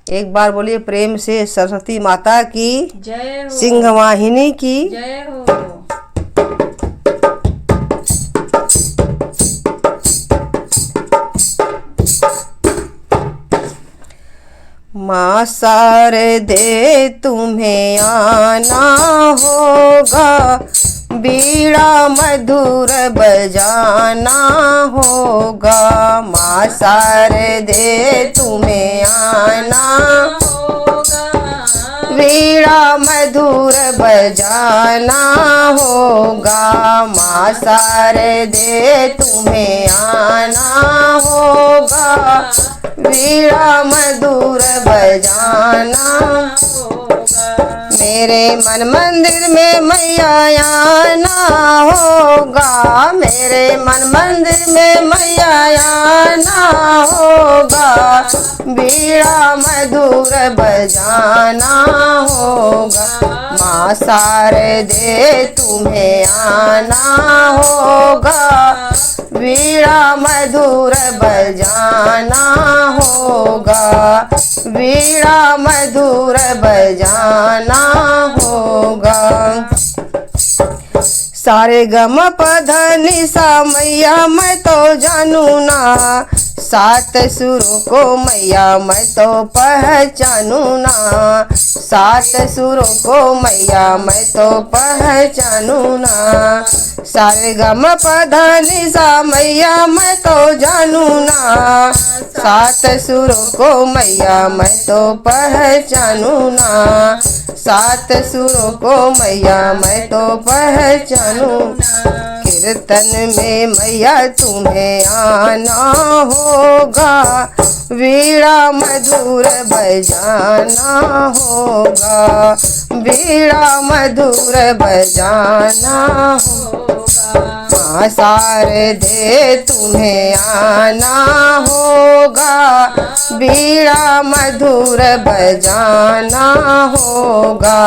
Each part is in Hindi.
एक बार बोलिए प्रेम से, सरस्वती माता की जय हो। सिंह वाहिनी की जय हो। माँ शारदे तुम्हें आना होगा, बीड़ा मधुर बजाना होगा। माँ शारदे तुम्हें आना होगा, बीड़ा मधुर बजाना होगा। माँ शारदे तुम्हें आना होगा, बीड़ा मधुर बजाना होगा। मेरे मन मंदिर में मैया आना होगा, मेरे मन मंदिर में मैया आना होगा, बीड़ा मधुर बजाना होगा। माँ शारदे तुम्हें आना होगा, बीड़ा मधुर बजाना होगा, बीड़ा मधुर बजाना होगा। सारे गम पध निसा मैया मैं तो जानू ना, सात सुरों को मैया मैं तो पहचानू ना, सात सुरों को मैया मैं तो पहचानू ना। सारे गम पध निसा मैया मैं तो जानू ना, सात सुरों को मैया मैं तो पहचानू ना, सात सुरों को मैया मैं तो पहचानू। कीर्तन में मैया तुम्हें आना होगा, बीड़ा मधुर बजाना होगा, बीड़ा मधुर बजाना होगा। माँ शारदे तुम्हें आना होगा, बीड़ा मधुर बजाना होगा,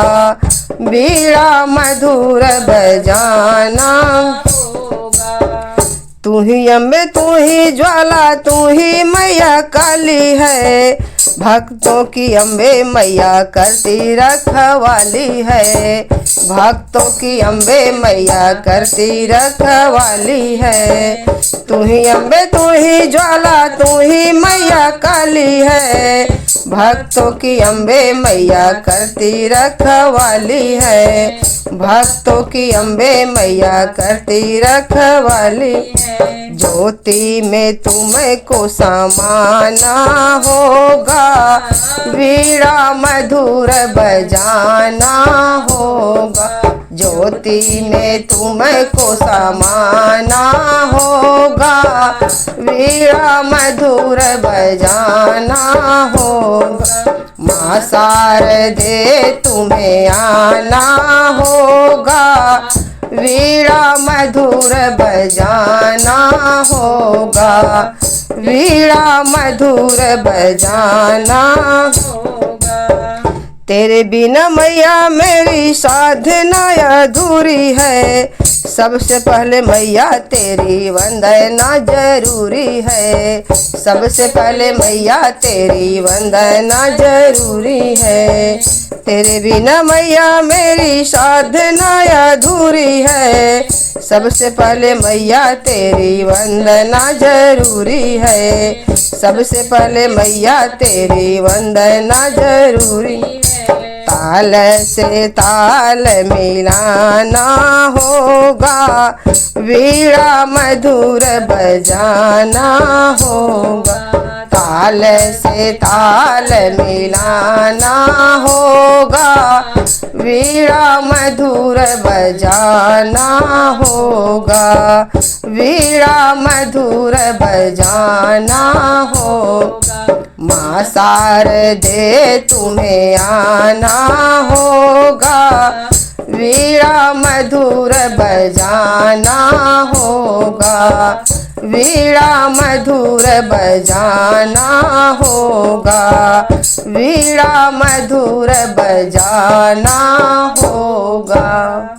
बीड़ा मधुर बजाना होगा। तू ही अम्बे तू ही ज्वाला तू ही मैया काली है, भक्तों की अम्बे मैया करती रखवाली है, भक्तों की अम्बे मैया करती रखवाली है। तू ही अम्बे तू ही ज्वाला तू ही मैया काली है, भक्तों की अम्बे मैया करती रखवाली है, भक्तों की अम्बे मैया करती रखवाली है। ज्योति में तुमको समाना होगा, बीड़ा मधुर बजाना होगा। ज्योति में तुमको समाना होगा, बीड़ा मधुर बजाना होगा। माँ शारदे तुम्हें आना होगा, बीड़ा मधुर बजाना होगा, बीड़ा मधुर बजाना होगा। तेरे बिना मैया मेरी साधना अधूरी है, सबसे पहले मैया तेरी वंदना जरूरी है, सबसे पहले मैया तेरी वंदना जरूरी है। तेरे बिना मैया मेरी साधना अधूरी है, सबसे पहले मैया तेरी वंदना जरूरी है, सबसे पहले मैया तेरी वंदना जरूरी है। ताल से ताल मिलाना होगा, बीड़ा मधुर बजाना होगा। ताल से ताल मिलाना होगा, बीड़ा मधुर बजाना होगा, बीड़ा मधुर बजाना होगा। माँ शारदे तुम्हें आना होगा, बीड़ा मधुर बजाना होगा, बीड़ा मधुर बजाना होगा, बीड़ा मधुर बजाना होगा।